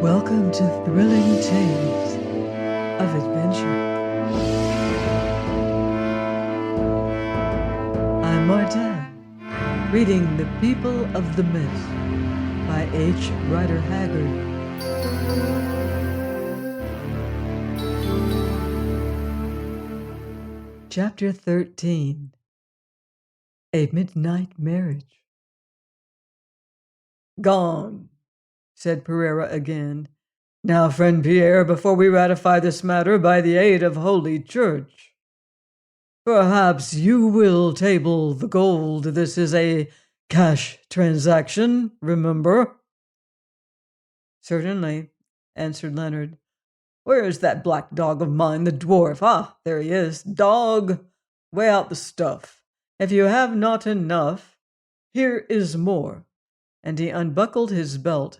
Welcome to Thrilling Tales of Adventure. I'm Martin, reading The People of the Mist by H. Rider Haggard. Chapter 13. A Midnight Marriage. "Gone," said Pereira again. "Now, friend Pierre, before we ratify this matter by the aid of Holy Church, perhaps you will table the gold. This is a cash transaction, remember?" "Certainly," answered Leonard. "Where is that black dog of mine, the dwarf? Ah, there he is. Dog, weigh out the stuff. If you have not enough, here is more." And he unbuckled his belt,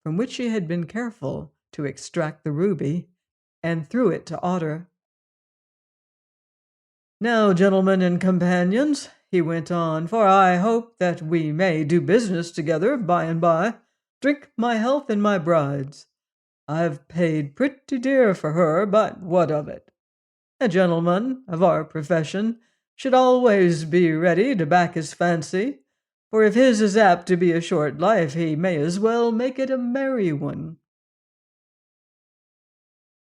from which he had been careful to extract the ruby, and threw it to Otter. "Now, gentlemen and companions," he went on, "for I hope that we may do business together by and by, drink my health and my bride's. I've paid pretty dear for her, but what of it? A gentleman of our profession should always be ready to back his fancy, for if his is apt to be a short life, he may as well make it a merry one."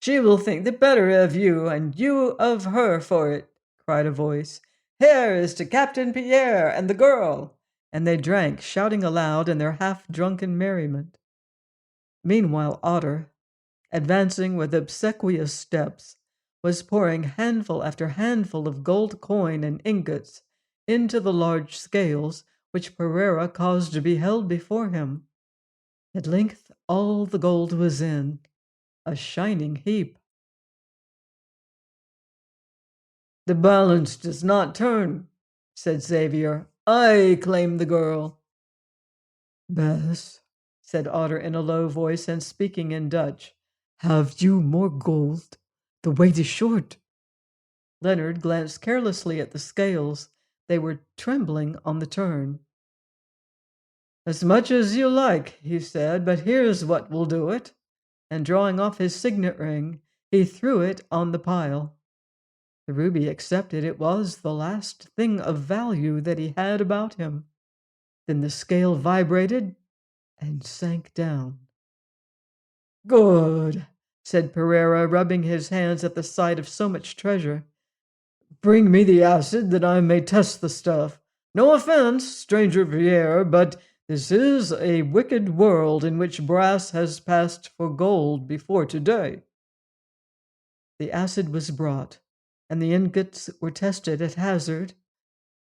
"She will think the better of you, and you of her for it," cried a voice. "Here is to Captain Pierre and the girl!" And they drank, shouting aloud in their half-drunken merriment. Meanwhile Otter, advancing with obsequious steps, was pouring handful after handful of gold coin and ingots into the large scales which Pereira caused to be held before him. At length all the gold was in, a shining heap. "The balance does not turn," said Xavier. "I claim the girl." "Bess," said Otter in a low voice and speaking in Dutch, "have you more gold? The weight is short." Leonard glanced carelessly at the scales. They were trembling on the turn. "As much as you like," he said, "but here's what will do it." And drawing off his signet ring, he threw it on the pile. The ruby accepted. It was the last thing of value that he had about him. Then the scale vibrated and sank down. "Good," said Pereira, rubbing his hands at the sight of so much treasure. "Bring me the acid that I may test the stuff. No offense, stranger Pierre, but this is a wicked world in which brass has passed for gold before today." The acid was brought, and the ingots were tested at hazard,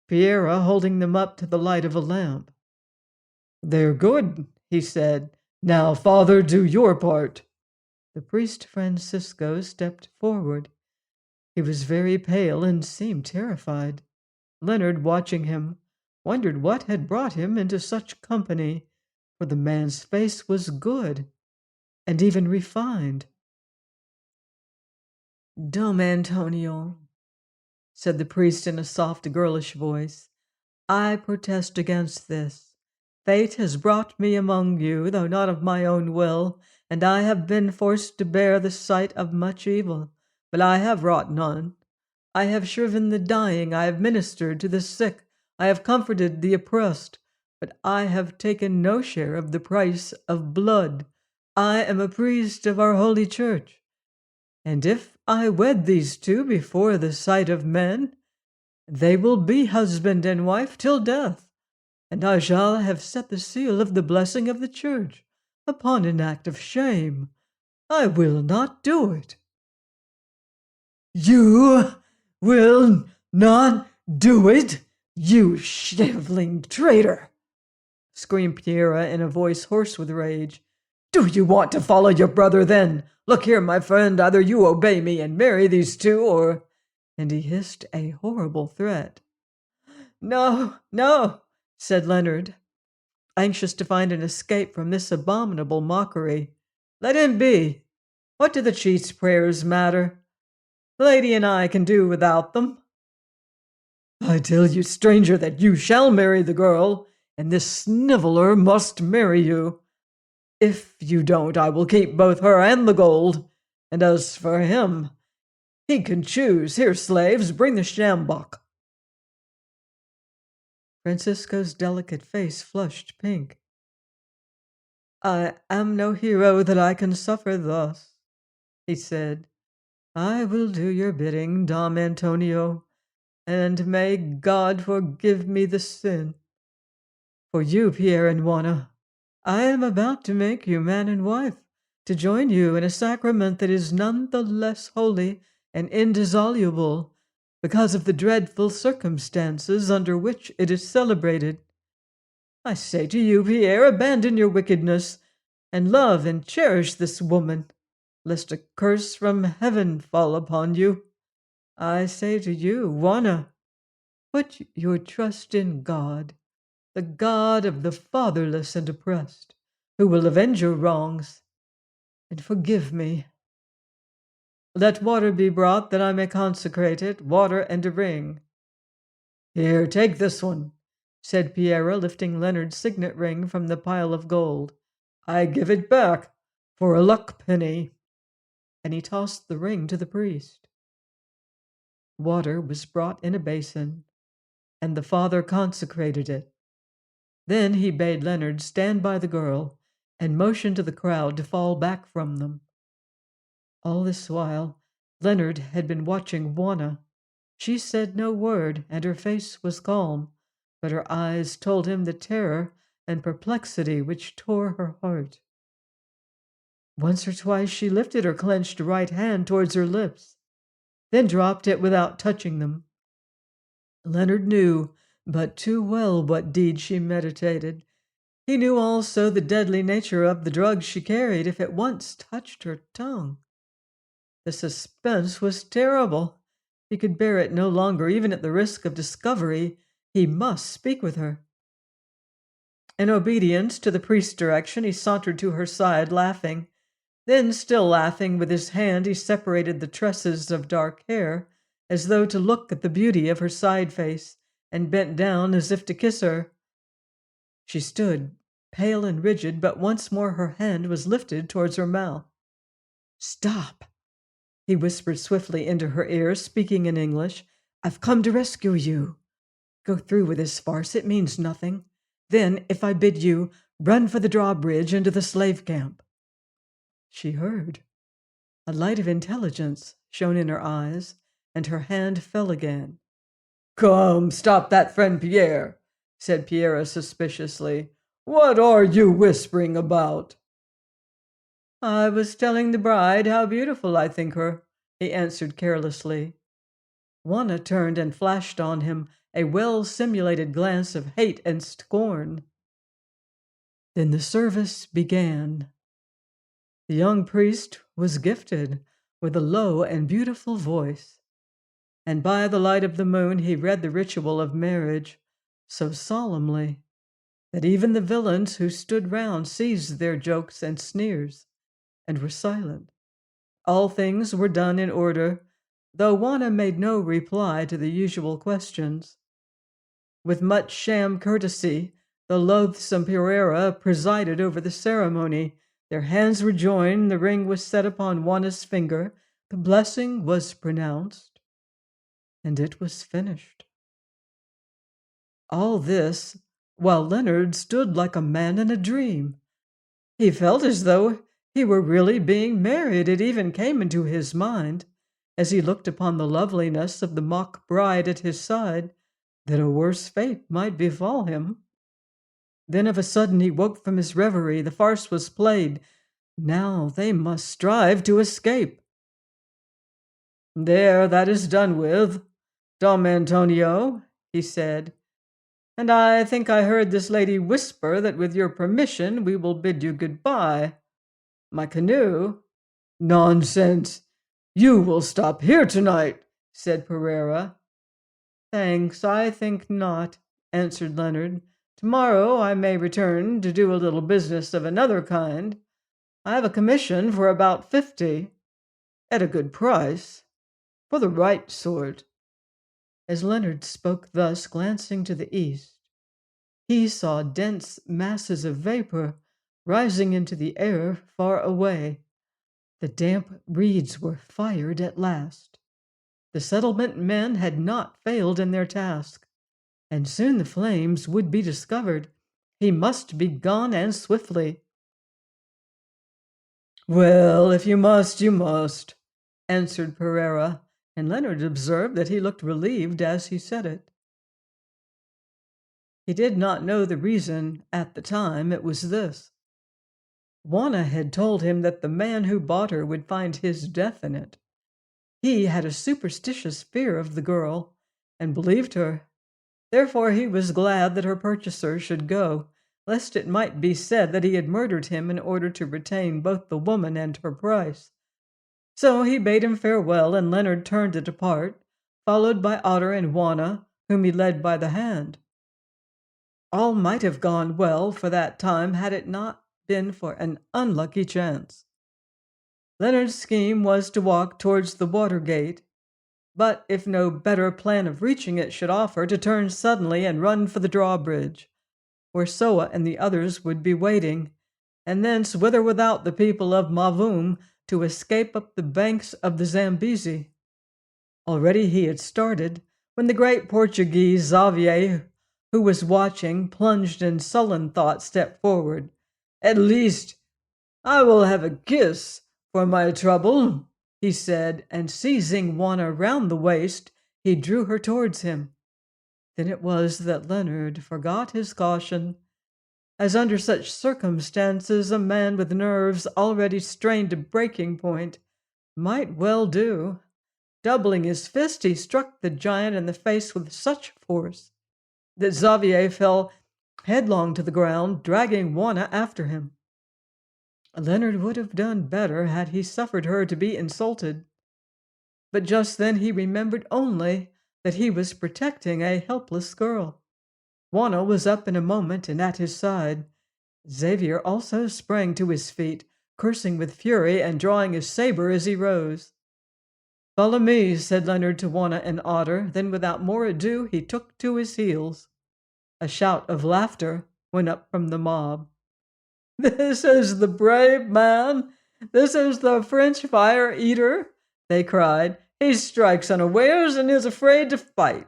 Pierre holding them up to the light of a lamp. "They're good," he said. "Now, Father, do your part." The priest Francisco stepped forward. He was very pale and seemed terrified. Leonard, watching him, wondered what had brought him into such company, for the man's face was good and even refined. "Dom Antonio," said the priest in a soft, girlish voice, "I protest against this. Fate has brought me among you, though not of my own will, and I have been forced to bear the sight of much evil, but I have wrought none. I have shriven the dying, I have ministered to the sick, I have comforted the oppressed, but I have taken no share of the price of blood. I am a priest of our holy church, and if I wed these two before the sight of men, they will be husband and wife till death, and I shall have set the seal of the blessing of the church upon an act of shame. I will not do it." "You will not do it, you shriveling traitor!" screamed Pierre in a voice hoarse with rage. "Do you want to follow your brother, then? Look here, my friend, either you obey me and marry these two, or—" And he hissed a horrible threat. "No, no," said Leonard, anxious to find an escape from this abominable mockery. "Let him be. What do the chief's prayers matter? The lady and I can do without them." "I tell you, stranger, that you shall marry the girl, and this sniveler must marry you. If you don't, I will keep both her and the gold. And as for him, he can choose. Here, slaves, bring the sjambok." Francisco's delicate face flushed pink. "I am no hero that I can suffer thus," he said. "I will do your bidding, Dom Antonio, and may God forgive me the sin. For you, Pierre and Juana, I am about to make you man and wife, to join you in a sacrament that is none the less holy and indissoluble because of the dreadful circumstances under which it is celebrated. I say to you, Pierre, abandon your wickedness, and love and cherish this woman, lest a curse from heaven fall upon you. I say to you, Juana, put your trust in God, the God of the fatherless and oppressed, who will avenge your wrongs, and forgive me. Let water be brought that I may consecrate it, water and a ring." "Here, take this one," said Piero, lifting Leonard's signet ring from the pile of gold. "I give it back for a luck penny." And he tossed the ring to the priest. Water was brought in a basin, and the father consecrated it. Then he bade Leonard stand by the girl and motioned to the crowd to fall back from them. All this while, Leonard had been watching Juana. She said no word, and her face was calm, but her eyes told him the terror and perplexity which tore her heart. Once or twice she lifted her clenched right hand towards her lips, then dropped it without touching them. Leonard knew but too well what deed she meditated. He knew also the deadly nature of the drug she carried if it once touched her tongue. The suspense was terrible. He could bear it no longer, even at the risk of discovery. He must speak with her. In obedience to the priest's direction, he sauntered to her side, laughing. Then, still laughing, with his hand he separated the tresses of dark hair, as though to look at the beauty of her side face, and bent down as if to kiss her. She stood, pale and rigid, but once more her hand was lifted towards her mouth. "Stop," he whispered swiftly into her ear, speaking in English. "I've come to rescue you. Go through with this farce. It means nothing. Then, if I bid you, run for the drawbridge into the slave camp." She heard. A light of intelligence shone in her eyes, and her hand fell again. "Come, stop that, friend Pierre," said Piero suspiciously. "What are you whispering about?" "I was telling the bride how beautiful I think her," he answered carelessly. Juana turned and flashed on him a well-simulated glance of hate and scorn. Then the service began. The young priest was gifted with a low and beautiful voice, and by the light of the moon he read the ritual of marriage so solemnly that even the villains who stood round ceased their jokes and sneers and were silent. All things were done in order, though Juana made no reply to the usual questions. With much sham courtesy, the loathsome Pereira presided over the ceremony. Their hands were joined, the ring was set upon Juana's finger, the blessing was pronounced, and it was finished. All this while Leonard stood like a man in a dream. He felt as though he were really being married. It even came into his mind, as he looked upon the loveliness of the mock bride at his side, that a worse fate might befall him. Then of a sudden he woke from his reverie. The farce was played. Now they must strive to escape. "There, that is done with, Dom Antonio," he said. "And I think I heard this lady whisper that with your permission we will bid you good-bye. My canoe—" "Nonsense! You will stop here tonight," said Pereira. "Thanks, I think not," answered Leonard. "Tomorrow I may return to do a little business of another kind. I have a commission for about 50, at a good price, for the right sort." As Leonard spoke thus, glancing to the east, he saw dense masses of vapor rising into the air far away. The damp reeds were fired at last. The settlement men had not failed in their task, and soon the flames would be discovered. He must be gone, and swiftly. "Well, if you must, you must," answered Pereira, and Leonard observed that he looked relieved as he said it. He did not know the reason at the time. It was this. Juanna had told him that the man who bought her would find his death in it. He had a superstitious fear of the girl, and believed her. Therefore he was glad that her purchaser should go, lest it might be said that he had murdered him in order to retain both the woman and her price. So he bade him farewell, and Leonard turned to depart, followed by Otter and Juanna, whom he led by the hand. All might have gone well for that time had it not been for an unlucky chance. Leonard's scheme was to walk towards the water gate, but if no better plan of reaching it should offer, to turn suddenly and run for the drawbridge, where Soa and the others would be waiting, and thence whither without the people of Mavum to escape up the banks of the Zambesi. Already he had started, when the great Portuguese Xavier, who was watching, plunged in sullen thought, stepped forward. "At least I will have a kiss for my trouble," he said, and seizing Juanna round the waist, he drew her towards him. Then it was that Leonard forgot his caution, as under such circumstances a man with nerves already strained to breaking point might well do. Doubling his fist, he struck the giant in the face with such force that Xavier fell headlong to the ground, dragging Juanna after him. Leonard would have done better had he suffered her to be insulted, but just then he remembered only that he was protecting a helpless girl. Juanna was up in a moment and at his side. Xavier also sprang to his feet, cursing with fury and drawing his saber as he rose. "Follow me," said Leonard to Juanna and Otter. Then without more ado he took to his heels. A shout of laughter went up from the mob. "This is the brave man! This is the French fire-eater!" they cried. "He strikes unawares and is afraid to fight."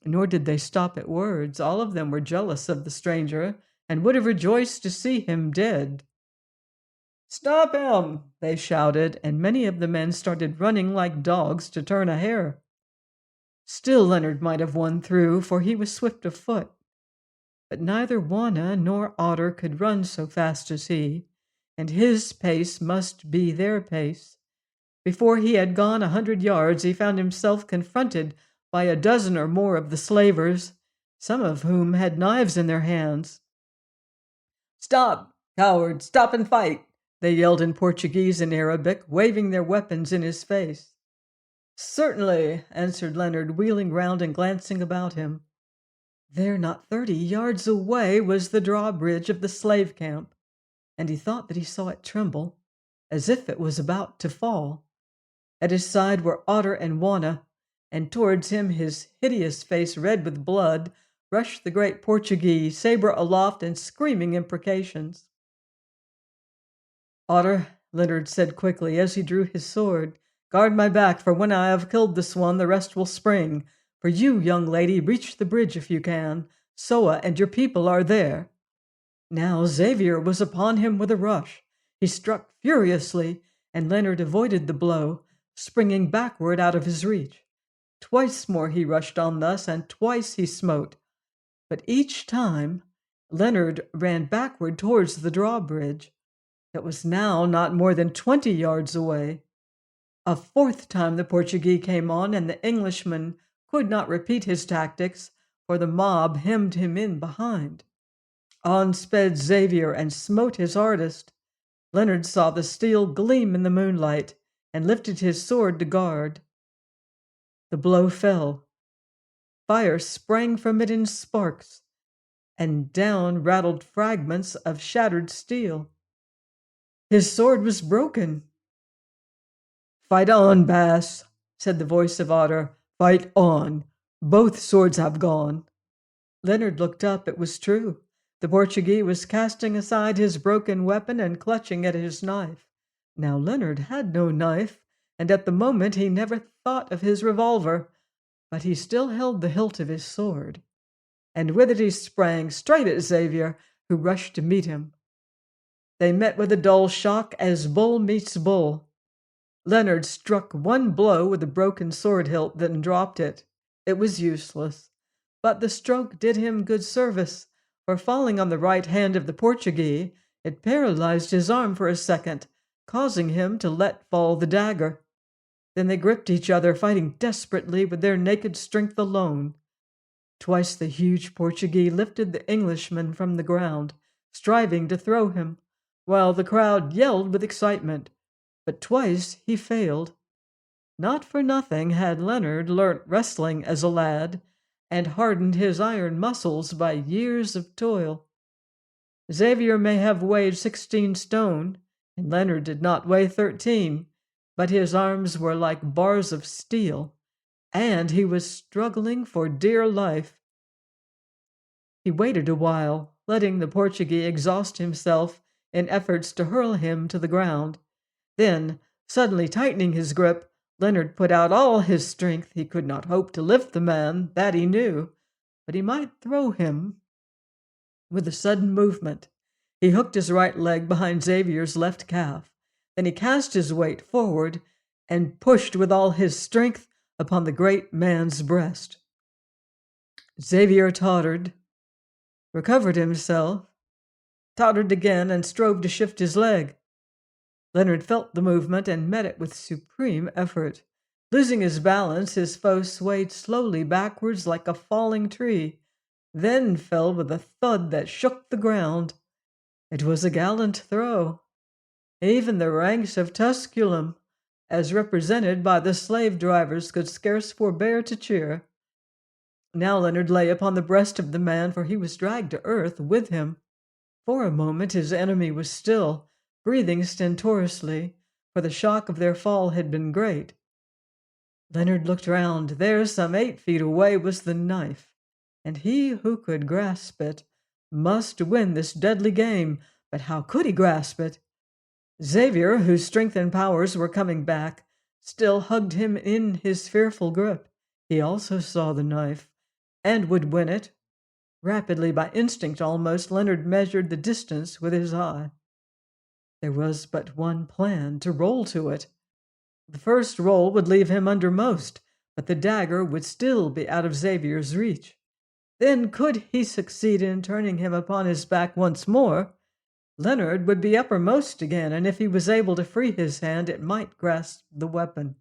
Nor did they stop at words. All of them were jealous of the stranger, and would have rejoiced to see him dead. "Stop him!" they shouted, and many of the men started running like dogs to turn a hare. Still Leonard might have won through, for he was swift of foot. But neither Juanna nor Otter could run so fast as he, and his pace must be their pace. Before he had gone 100 yards, he found himself confronted by a dozen or more of the slavers, some of whom had knives in their hands. "Stop, coward, stop and fight!" they yelled in Portuguese and Arabic, waving their weapons in his face. "Certainly," answered Leonard, wheeling round and glancing about him. There, not 30 yards away, was the drawbridge of the slave camp, and he thought that he saw it tremble, as if it was about to fall. At his side were Otter and Juanna, and towards him, his hideous face red with blood, rushed the great Portuguese, saber aloft and screaming imprecations. "Otter," Leonard said quickly as he drew his sword, "guard my back, for when I have killed this one, the rest will spring. For you, young lady, reach the bridge if you can. Soa and your people are there." Now Xavier was upon him with a rush. He struck furiously, and Leonard avoided the blow, springing backward out of his reach. Twice more he rushed on thus, and twice he smote. But each time Leonard ran backward towards the drawbridge, that was now not more than 20 yards away. A fourth time the Portuguese came on, and the Englishman could not repeat his tactics, for the mob hemmed him in behind. On sped Xavier and smote his hardest. Leonard saw the steel gleam in the moonlight, and lifted his sword to guard. The blow fell. Fire sprang from it in sparks, and down rattled fragments of shattered steel. His sword was broken. "Fight on, Bass," said the voice of Otter. "Fight on. Both swords have gone." Leonard looked up. It was true. The Portuguese was casting aside his broken weapon and clutching at his knife. Now Leonard had no knife, and at the moment he never thought of his revolver, but he still held the hilt of his sword. And with it he sprang straight at Xavier, who rushed to meet him. They met with a dull shock as bull meets bull. Leonard struck one blow with the broken sword hilt, then dropped it. It was useless, but the stroke did him good service, for falling on the right hand of the Portuguese, it paralyzed his arm for a second, causing him to let fall the dagger. Then they gripped each other, fighting desperately with their naked strength alone. Twice the huge Portuguese lifted the Englishman from the ground, striving to throw him, while the crowd yelled with excitement. But twice he failed. Not for nothing had Leonard learnt wrestling as a lad, and hardened his iron muscles by years of toil. Xavier may have weighed 16 stone, and Leonard did not weigh 13, but his arms were like bars of steel, and he was struggling for dear life. He waited a while, letting the Portuguese exhaust himself in efforts to hurl him to the ground. Then, suddenly tightening his grip, Leonard put out all his strength. He could not hope to lift the man, that he knew, but he might throw him. With a sudden movement, he hooked his right leg behind Xavier's left calf. Then he cast his weight forward and pushed with all his strength upon the great man's breast. Xavier tottered, recovered himself, tottered again, and strove to shift his leg. Leonard felt the movement and met it with supreme effort. Losing his balance, his foe swayed slowly backwards like a falling tree, then fell with a thud that shook the ground. It was a gallant throw. Even the ranks of Tusculum, as represented by the slave drivers, could scarce forbear to cheer. Now Leonard lay upon the breast of the man, for he was dragged to earth with him. For a moment his enemy was still, breathing stentorously, for the shock of their fall had been great. Leonard looked round. There, some 8 feet away, was the knife, and he who could grasp it must win this deadly game. But how could he grasp it? Xavier, whose strength and powers were coming back, still hugged him in his fearful grip. He also saw the knife, and would win it. Rapidly, by instinct almost, Leonard measured the distance with his eye. There was but one plan: to roll to it. The first roll would leave him undermost, but the dagger would still be out of Xavier's reach. Then, could he succeed in turning him upon his back once more, Leonard would be uppermost again, and if he was able to free his hand, it might grasp the weapon.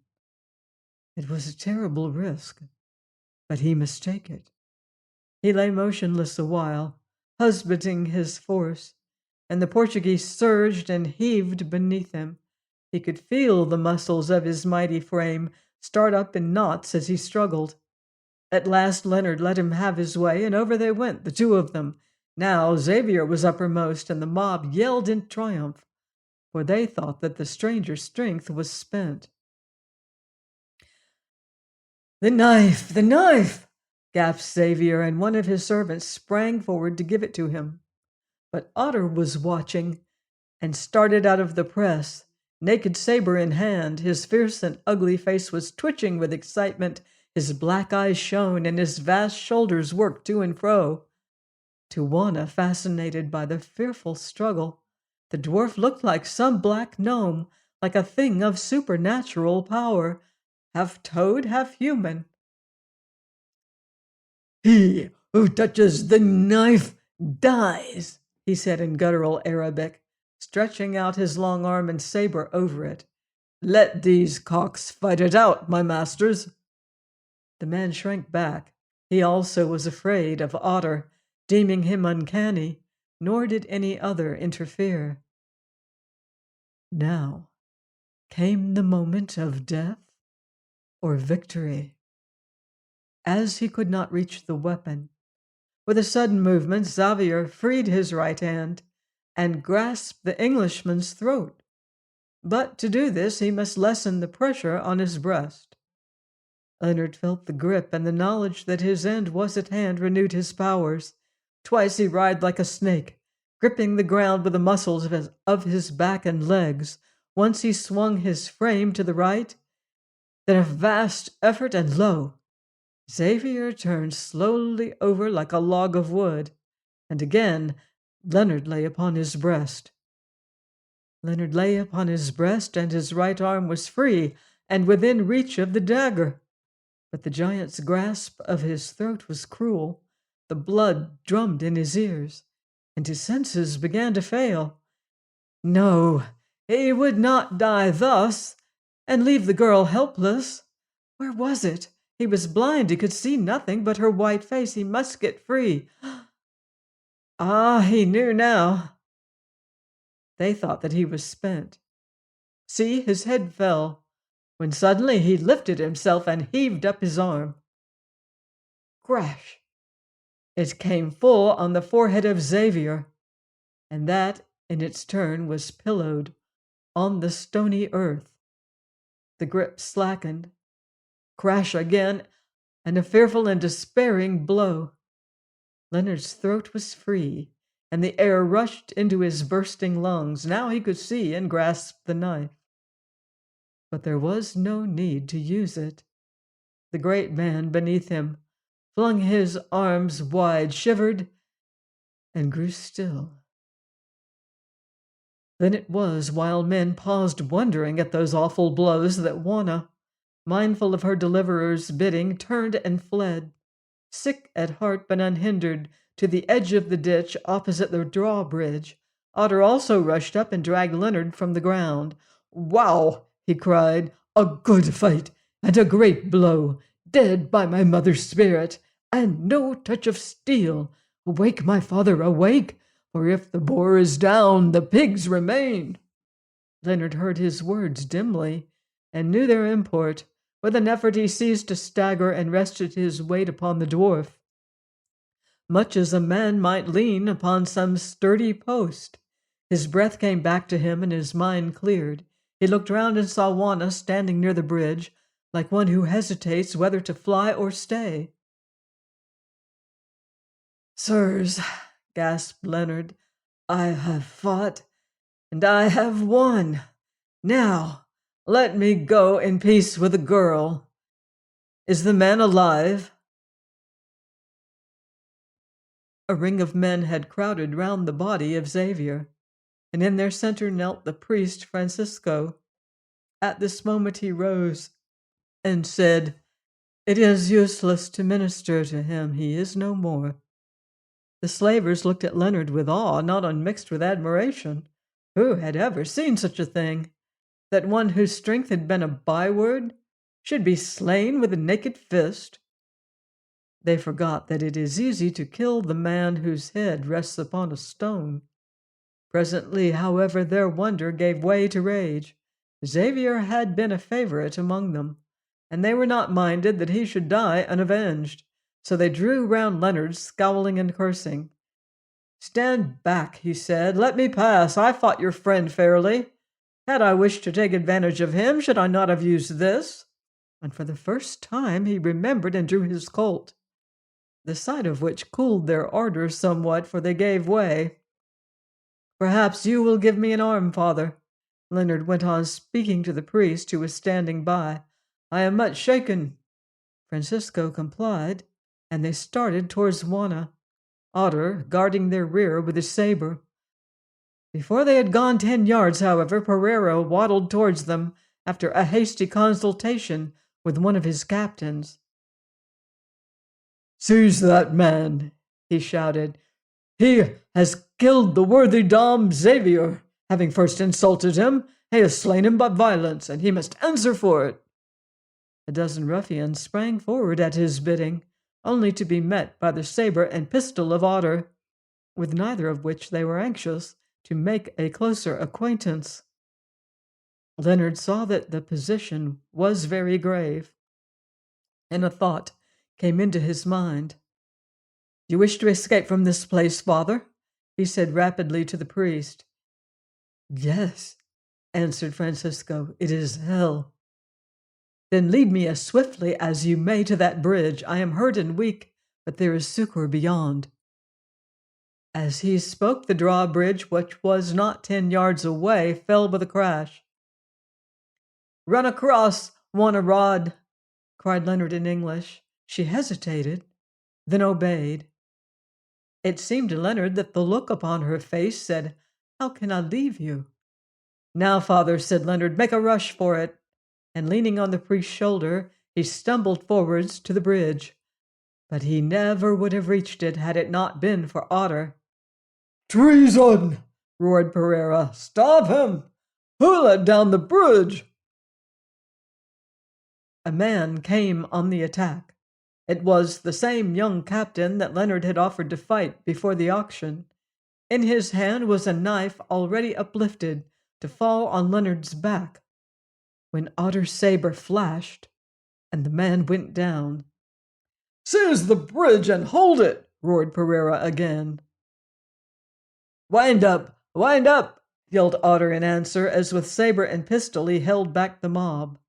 It was a terrible risk, but he must take it. He lay motionless a while, husbanding his force, and the Portuguese surged and heaved beneath him. He could feel the muscles of his mighty frame start up in knots as he struggled. At last Leonard let him have his way, and over they went, the two of them. Now Xavier was uppermost, and the mob yelled in triumph, for they thought that the stranger's strength was spent. "The knife! The knife!" gasped Xavier, and one of his servants sprang forward to give it to him. But Otter was watching, and started out of the press, naked saber in hand. His fierce and ugly face was twitching with excitement, his black eyes shone, and his vast shoulders worked to and fro. To Juanna, fascinated by the fearful struggle, the dwarf looked like some black gnome, like a thing of supernatural power, half toad, half human. "He who touches the knife dies," he said in guttural Arabic, stretching out his long arm and saber over it. "Let these cocks fight it out, my masters." The man shrank back. He also was afraid of Otter, deeming him uncanny, nor did any other interfere. Now came the moment of death or victory. As he could not reach the weapon, with a sudden movement, Xavier freed his right hand and grasped the Englishman's throat. But to do this, he must lessen the pressure on his breast. Leonard felt the grip, and the knowledge that his end was at hand renewed his powers. Twice he writhed like a snake, gripping the ground with the muscles of his back and legs. Once he swung his frame to the right, then a vast effort, and lo! Xavier turned slowly over like a log of wood, and again Leonard lay upon his breast. Leonard lay upon his breast, and his right arm was free and within reach of the dagger. But the giant's grasp of his throat was cruel. The blood drummed in his ears, and his senses began to fail. No, he would not die thus, and leave the girl helpless. Where was it? He was blind. He could see nothing but her white face. He must get free. Ah, he knew now. They thought that he was spent. See, his head fell, when suddenly he lifted himself and heaved up his arm. Crash! It came full on the forehead of Xavier, and that, in its turn, was pillowed on the stony earth. The grip slackened. Crash again, and a fearful and despairing blow. Leonard's throat was free, and the air rushed into his bursting lungs. Now he could see and grasp the knife. But there was no need to use it. The great man beneath him flung his arms wide, shivered, and grew still. Then it was, while men paused wondering at those awful blows, that Juanna, mindful of her deliverer's bidding, turned and fled, sick at heart but unhindered, to the edge of the ditch opposite the drawbridge. Otter also rushed up and dragged Leonard from the ground. "Wow!" he cried. "A good fight, and a great blow! Dead by my mother's spirit, and no touch of steel! Awake, my father, awake! For if the boar is down, the pigs remain." Leonard heard his words dimly, and knew their import. With an effort he ceased to stagger and rested his weight upon the dwarf, much as a man might lean upon some sturdy post. His breath came back to him, and his mind cleared. He looked round and saw Juanna standing near the bridge, like one who hesitates whether to fly or stay. "Sirs," gasped Leonard, "I have fought, and I have won. Now let me go in peace with the girl. Is the man alive?" A ring of men had crowded round the body of Xavier, and in their center knelt the priest Francisco. At this moment he rose and said, "It is useless to minister to him. He is no more." The slavers looked at Leonard with awe, not unmixed with admiration. Who had ever seen such a thing? That one whose strength had been a byword should be slain with a naked fist? They forgot that it is easy to kill the man whose head rests upon a stone. Presently, however, their wonder gave way to rage. Xavier had been a favorite among them, and they were not minded that he should die unavenged. So they drew round Leonard, scowling and cursing. "Stand back," he said. "Let me pass. I fought your friend fairly. Had I wished to take advantage of him, should I not have used this?" And for the first time he remembered and drew his Colt, the sight of which cooled their ardor somewhat, for they gave way. "Perhaps you will give me an arm, father," Leonard went on, speaking to the priest who was standing by. "I am much shaken." Francisco complied, and they started towards Juanna, Otter guarding their rear with his saber. Before they had gone 10 yards, however, Pereira waddled towards them after a hasty consultation with one of his captains. "Seize that man," he shouted. "He has killed the worthy Dom Xavier. Having first insulted him, he has slain him by violence, and he must answer for it." A dozen ruffians sprang forward at his bidding, only to be met by the saber and pistol of Otter, with neither of which they were anxious to make a closer acquaintance. Leonard saw that the position was very grave, and a thought came into his mind. "You wish to escape from this place, father?" he said rapidly to the priest. "Yes," answered Francisco. "It is hell." "Then lead me as swiftly as you may to that bridge. I am hurt and weak, but there is succor beyond." As he spoke, the drawbridge, which was not 10 yards away, fell with a crash. "Run across, Juanna Rod!" cried Leonard in English. She hesitated, then obeyed. It seemed to Leonard that the look upon her face said, "How can I leave you?" "Now, father," said Leonard, "make a rush for it." And leaning on the priest's shoulder, he stumbled forwards to the bridge. But he never would have reached it had it not been for Otter. "Treason!" roared Pereira. "Stop him! Who let down the bridge?" A man came on the attack. It was the same young captain that Leonard had offered to fight before the auction. In his hand was a knife already uplifted to fall on Leonard's back, when Otter's saber flashed and the man went down. "Seize the bridge and hold it!" roared Pereira again. "Wind up! Wind up!" yelled Otter in answer, as with saber and pistol he held back the mob.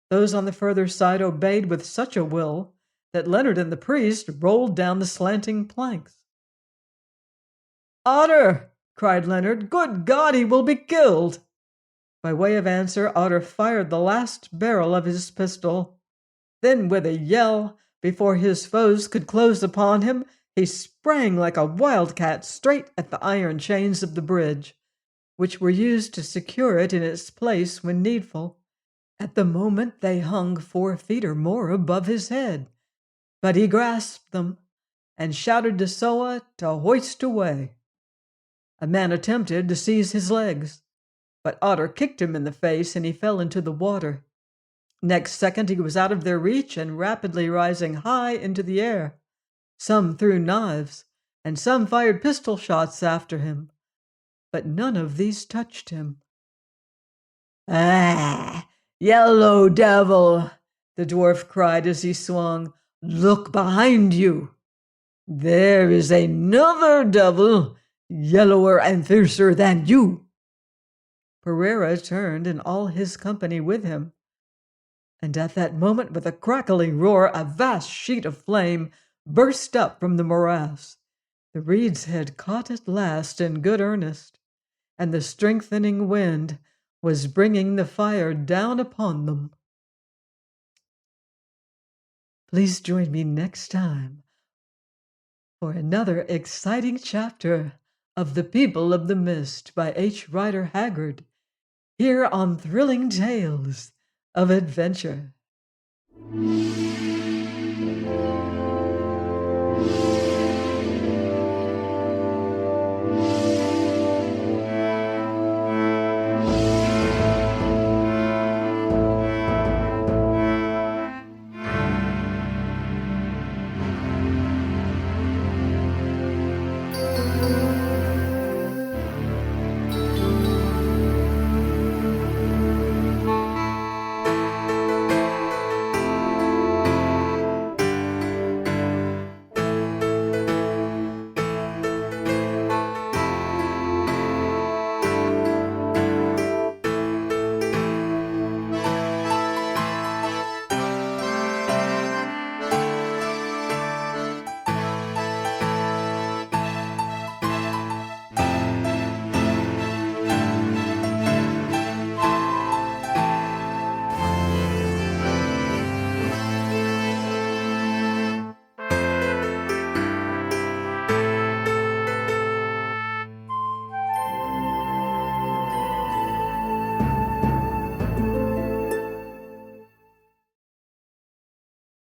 Those on the further side obeyed with such a will that Leonard and the priest rolled down the slanting planks. "Otter!" cried Leonard. "Good God, he will be killed!" By way of answer, Otter fired the last barrel of his pistol. Then, with a yell, before his foes could close upon him, he sprang like a wildcat straight at the iron chains of the bridge, which were used to secure it in its place when needful. At the moment they hung 4 feet or more above his head, but he grasped them and shouted to Soa to hoist away. A man attempted to seize his legs, but Otter kicked him in the face and he fell into the water. Next second he was out of their reach and rapidly rising high into the air. Some threw knives, and some fired pistol shots after him, but none of these touched him. "Ah, yellow devil!" the dwarf cried as he swung. "Look behind you! There is another devil, yellower and fiercer than you!" Pereira turned, and all his company with him. And at that moment, with a crackling roar, a vast sheet of flame burst up from the morass. The reeds had caught at last in good earnest, and the strengthening wind was bringing the fire down upon them. Please join me next time for another exciting chapter of The People of the Mist by H. Rider Haggard, here on Thrilling Tales of Adventure.